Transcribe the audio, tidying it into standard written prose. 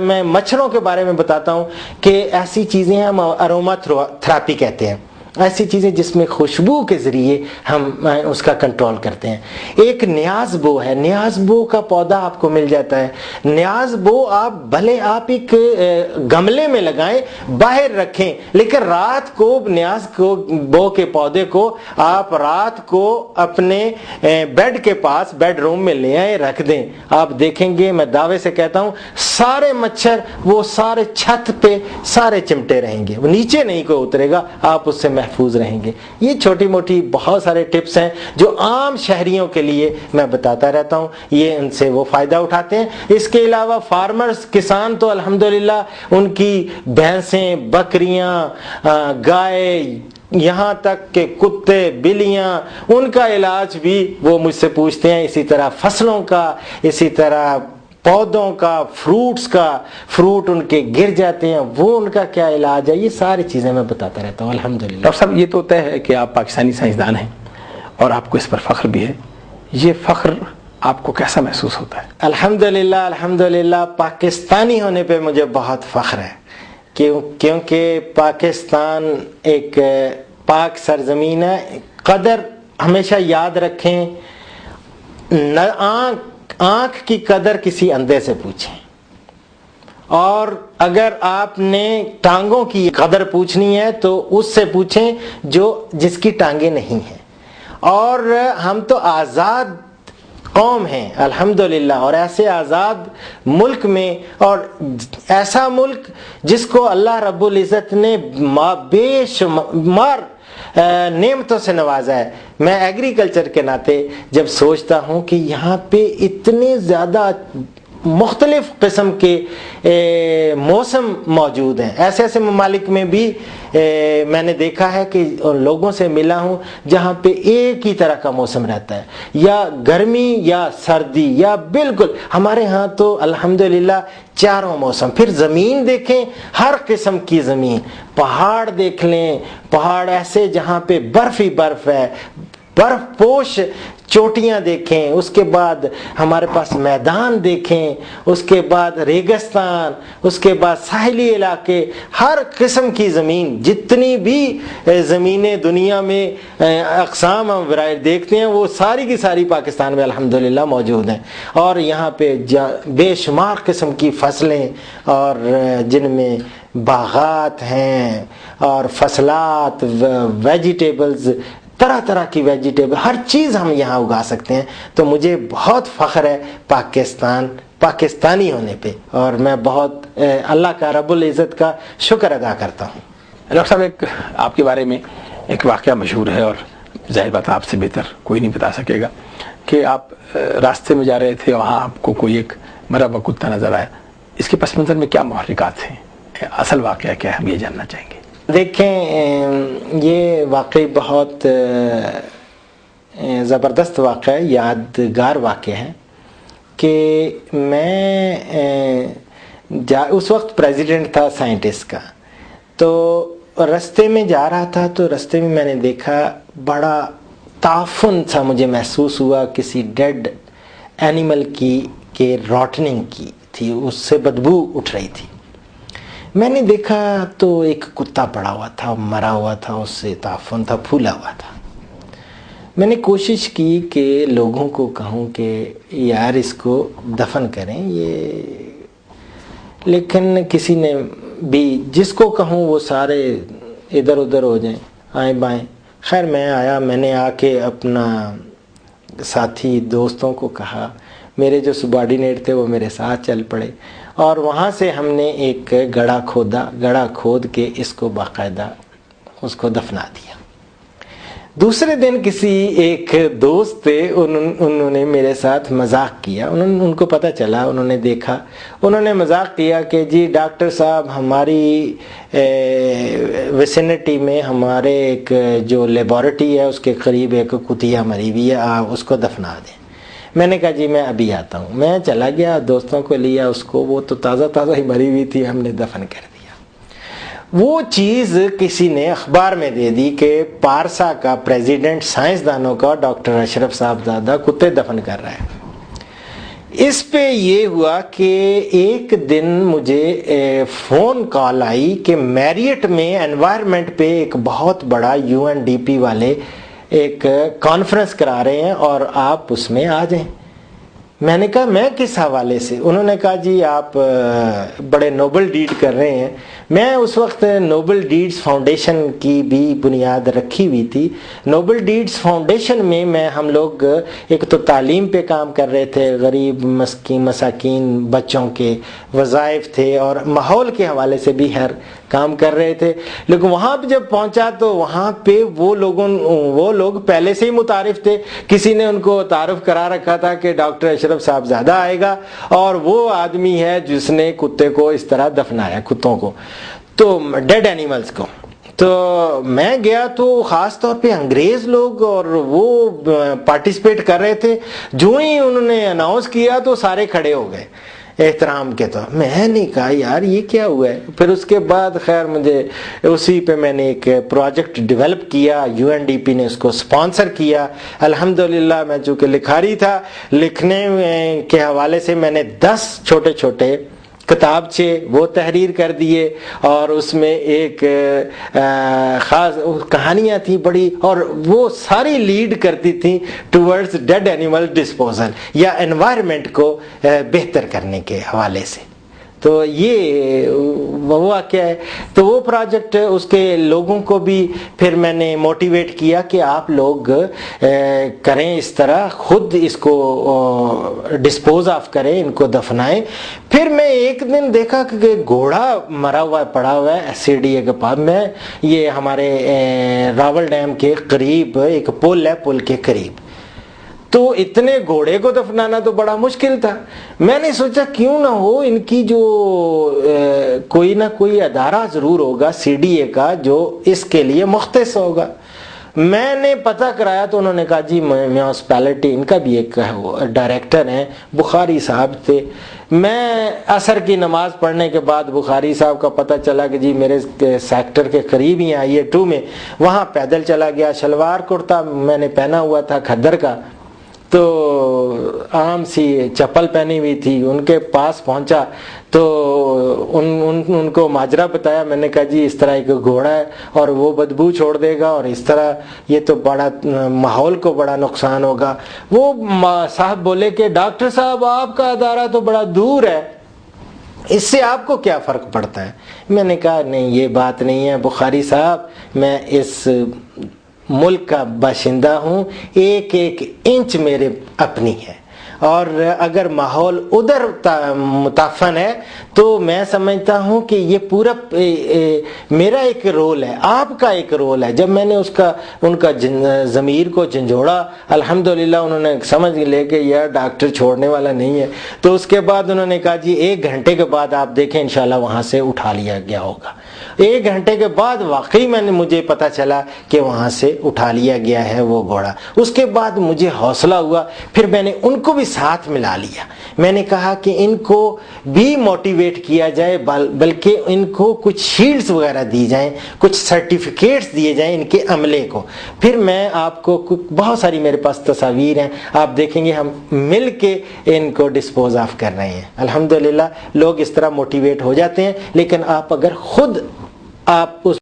میں مچھروں کے بارے میں بتاتا ہوں کہ ایسی چیزیں ہم اروما تھراپی کہتے ہیں، ایسی چیزیں جس میں خوشبو کے ذریعے ہم اس کا کنٹرول کرتے ہیں۔ ایک نیاز بو ہے، نیاز بو کا پودا آپ کو مل جاتا ہے۔ نیاز بو آپ بھلے آپ ایک گملے میں لگائیں، باہر رکھیں، لیکن رات کو نیاز کو بو کے پودے کو آپ رات کو اپنے بیڈ کے پاس بیڈ روم میں لے آئیں، رکھ دیں، آپ دیکھیں گے، میں دعوے سے کہتا ہوں سارے مچھر وہ سارے چھت پہ سارے چمٹے رہیں گے، وہ نیچے نہیں کوئی اترے گا، آپ اس سے محفوظ رہیں گے۔ یہ چھوٹی موٹی بہت سارے ٹپس ہیں جو عام شہریوں کے لیے میں بتاتا رہتا ہوں، یہ ان سے وہ فائدہ اٹھاتے ہیں۔ اس کے علاوہ فارمرز، کسان تو الحمدللہ ان کی بھینسیں، بکریاں، گائے، یہاں تک کہ کتے، بلیاں، ان کا علاج بھی وہ مجھ سے پوچھتے ہیں، اسی طرح فصلوں کا، اسی طرح پودوں کا، فروٹس کا، فروٹ ان کے گر جاتے ہیں وہ ان کا کیا علاج ہے، یہ ساری چیزیں میں بتاتا رہتا ہوں الحمدللہ۔ ڈاکٹر صاحب یہ تو طے ہے کہ آپ پاکستانی سائنسدان ہیں اور آپ کو اس پر فخر بھی ہے، یہ فخر آپ کو کیسا محسوس ہوتا ہے؟ الحمدللہ پاکستانی ہونے پہ مجھے بہت فخر ہے، کیونکہ پاکستان ایک پاک سرزمین ہے۔ قدر ہمیشہ یاد رکھیں، آنکھ کی قدر کسی اندھے سے پوچھیں، اور اگر آپ نے ٹانگوں کی قدر پوچھنی ہے تو اس سے پوچھیں جس کی ٹانگیں نہیں ہیں۔ اور ہم تو آزاد قوم ہیں الحمدللہ، اور ایسے آزاد ملک میں، اور ایسا ملک جس کو اللہ رب العزت نے بے شمار نعمتوں سے نوازا ہے۔ میں ایگریکلچر کے ناطے جب سوچتا ہوں کہ یہاں پہ اتنے زیادہ مختلف قسم کے موسم موجود ہیں، ایسے ممالک میں بھی میں نے دیکھا ہے کہ لوگوں سے ملا ہوں جہاں پہ ایک ہی طرح کا موسم رہتا ہے، یا گرمی یا سردی، یا بالکل ہمارے ہاں تو الحمدللہ چاروں موسم۔ پھر زمین دیکھیں، ہر قسم کی زمین، پہاڑ دیکھ لیں، پہاڑ ایسے جہاں پہ برف ہی برف ہے، برف پوش چوٹیاں دیکھیں، اس کے بعد ہمارے پاس میدان دیکھیں، اس کے بعد ریگستان، اس کے بعد ساحلی علاقے، ہر قسم کی زمین، جتنی بھی زمینیں دنیا میں اقسام ہم ورائٹ دیکھتے ہیں وہ ساری کی ساری پاکستان میں الحمدللہ موجود ہیں۔ اور یہاں پہ بے شمار قسم کی فصلیں، اور جن میں باغات ہیں اور فصلات، ویجیٹیبلز، طرح طرح کی ویجیٹیبل، ہر چیز ہم یہاں اگا سکتے ہیں۔ تو مجھے بہت فخر ہے پاکستانی ہونے پہ، اور میں بہت اللہ کا رب العزت کا شکر ادا کرتا ہوں۔ ڈاکٹر صاحب ایک آپ کے بارے میں ایک واقعہ مشہور ہے، اور ظاہر بات آپ سے بہتر کوئی نہیں بتا سکے گا، کہ آپ راستے میں جا رہے تھے، وہاں آپ کو کوئی ایک مرا ہوا کتا نظر آیا، اس کے پس منظر میں کیا محرکات ہیں، اصل واقعہ کیا ہے، ہم یہ جاننا چاہیں گے۔ دیکھیں یہ واقعی بہت زبردست واقعہ ہے، یادگار واقعہ ہے، کہ میں اس وقت پریزیڈنٹ تھا سائنٹسٹ کا، تو رستے میں جا رہا تھا، تو رستے میں میں نے دیکھا بڑا تعفن سا مجھے محسوس ہوا، کسی ڈیڈ اینیمل کی کہ روٹننگ کی تھی، اس سے بدبو اٹھ رہی تھی۔ میں نے دیکھا تو ایک کتا پڑا ہوا تھا، مرا ہوا تھا، اس سے تعفن تھا، پھولا ہوا تھا۔ میں نے کوشش کی کہ لوگوں کو کہوں کہ یار اس کو دفن کریں، لیکن کسی نے بھی، جس کو کہوں وہ سارے ادھر ادھر ہو جائیں، آئیں بائیں۔ خیر میں آیا، میں نے آ کے اپنا ساتھی دوستوں کو کہا، میرے جو سبارڈینیٹ تھے وہ میرے ساتھ چل پڑے، اور وہاں سے ہم نے ایک گڑھا کھود کے اس کو باقاعدہ اس کو دفنا دیا۔ دوسرے دن کسی ایک دوست تھے، انہوں نے میرے ساتھ مذاق کیا، ان کو پتہ چلا، انہوں نے دیکھا، انہوں نے مذاق کیا کہ جی ڈاکٹر صاحب ہماری ویسینٹی میں ہمارے ایک جو لیبارٹری ہے اس کے قریب ایک کتیا مری ہوئی ہے، آپ اس کو دفنا دیں۔ میں نے کہا جی میں ابھی آتا ہوں۔ میں چلا گیا، دوستوں کو لیا اس کو، وہ تو تازہ ہی مری ہوئی تھی، ہم نے دفن کر دیا۔ وہ چیز کسی نے اخبار میں دے دی کہ پارسا کا پریزیڈنٹ سائنسدانوں کا ڈاکٹر اشرف صاحب زادہ کتے دفن کر رہا ہے۔ اس پہ یہ ہوا کہ ایک دن مجھے فون کال آئی کہ میریٹ میں انوائرمنٹ پہ ایک بہت بڑا UNDP والے ایک کانفرنس کرا رہے ہیں اور آپ اس میں آ جائیں. میں نے کہا میں کس حوالے سے؟ انہوں نے کہا جی آپ بڑے نوبل ڈیڈ کر رہے ہیں. میں اس وقت نوبل ڈیڈز فاؤنڈیشن کی بھی بنیاد رکھی ہوئی تھی. نوبل ڈیڈز فاؤنڈیشن میں ہم لوگ ایک تو تعلیم پہ کام کر رہے تھے، غریب مساکین بچوں کے وظائف تھے، اور ماحول کے حوالے سے بھی ہر کام کر رہے تھے. لیکن وہاں پہ جب پہنچا تو وہاں پہ وہ لوگ پہلے سے ہی متعارف تھے. کسی نے ان کو تعارف کرا رکھا تھا کہ ڈاکٹر اشرف صاحب زیادہ آئے گا، اور وہ آدمی ہے جس نے کتے کو اس طرح دفنایا، کتوں کو، تو ڈیڈ اینیملز کو. تو میں گیا تو خاص طور پہ انگریز لوگ اور وہ پارٹیسپیٹ کر رہے تھے. جو ہی انہوں نے اناؤنس کیا تو سارے کھڑے ہو گئے احترام کے. تو میں نے کہا یار یہ کیا ہوا ہے. پھر اس کے بعد خیر مجھے اسی پہ میں نے ایک پروجیکٹ ڈیولپ کیا، UNDP نے اس کو سپانسر کیا. الحمدللہ میں چونکہ لکھاری تھا، لکھنے کے حوالے سے میں نے 10 چھوٹے چھوٹے کتابچے وہ تحریر کر دیے، اور اس میں ایک خاص کہانیاں تھیں بڑی، اور وہ ساری لیڈ کرتی تھیں ٹورڈز ڈیڈ اینیمل ڈسپوزل یا انوائرمنٹ کو بہتر کرنے کے حوالے سے. تو یہ وہ کیا ہے. تو وہ پروجیکٹ اس کے لوگوں کو بھی پھر میں نے موٹیویٹ کیا کہ آپ لوگ کریں اس طرح، خود اس کو ڈسپوز آف کریں، ان کو دفنائیں. پھر میں ایک دن دیکھا کہ گھوڑا مرا ہوا پڑا ہوا ہے SCDA کے پاس میں، یہ ہمارے راول ڈیم کے قریب ایک پل ہے، پل کے قریب. تو اتنے گھوڑے کو دفنانا تو بڑا مشکل تھا. میں نے سوچا کیوں نہ ہو ان کی جو کوئی نہ کوئی ادارہ ضرور ہوگا CDA کا جو اس کے لیے مختص ہوگا. میں نے پتہ کرایا تو انہوں نے کہا جی میونسپیلٹی، ان کا بھی ایک ڈائریکٹر ہیں، بخاری صاحب تھے. میں عصر کی نماز پڑھنے کے بعد بخاری صاحب کا پتہ چلا کہ جی میرے سیکٹر کے قریب ہی ہیں یہ 2 میں، وہاں پیدل چلا گیا. شلوار کرتا میں نے پہنا ہوا تھا کھدر کا، تو عام سی چپل پہنی ہوئی تھی. ان کے پاس پہنچا تو ان کو ماجرا بتایا. میں نے کہا جی اس طرح ایک گھوڑا ہے اور وہ بدبو چھوڑ دے گا، اور اس طرح یہ تو بڑا ماحول کو بڑا نقصان ہوگا. وہ صاحب بولے کہ ڈاکٹر صاحب آپ کا ادارہ تو بڑا دور ہے، اس سے آپ کو کیا فرق پڑتا ہے؟ میں نے کہا نہیں یہ بات نہیں ہے بخاری صاحب، میں اس ملک کا باشندہ ہوں، ایک ایک انچ میرے اپنی ہے، اور اگر ماحول ادھر متعفن ہے تو میں سمجھتا ہوں کہ یہ پورا میرا ایک رول ہے، آپ کا ایک رول ہے. جب میں نے ان کا ضمیر کو جھنجھوڑا، الحمدللہ انہوں نے سمجھ لے کہ یہ ڈاکٹر چھوڑنے والا نہیں ہے. تو اس کے بعد انہوں نے کہا جی 1 گھنٹے کے بعد آپ دیکھیں انشاءاللہ وہاں سے اٹھا لیا گیا ہوگا. 1 گھنٹے کے بعد واقعی مجھے پتا چلا کہ وہاں سے اٹھا لیا گیا ہے وہ گھوڑا. اس کے بعد مجھے حوصلہ ہوا، پھر میں نے ان کو بھی ساتھ ملا لیا. میں نے کہا کہ ان کو بھی موٹیویٹ کیا جائے، بلکہ ان کو کچھ شیلڈز وغیرہ دی جائیں، کچھ سرٹیفکیٹس دیے جائیں ان کے عملے کو. پھر میں آپ کو بہت ساری میرے پاس تصاویر ہیں، آپ دیکھیں گے ہم مل کے ان کو ڈسپوز آف کر رہے ہیں. الحمدللہ لوگ اس طرح موٹیویٹ ہو جاتے ہیں. لیکن آپ اگر خود آپ اس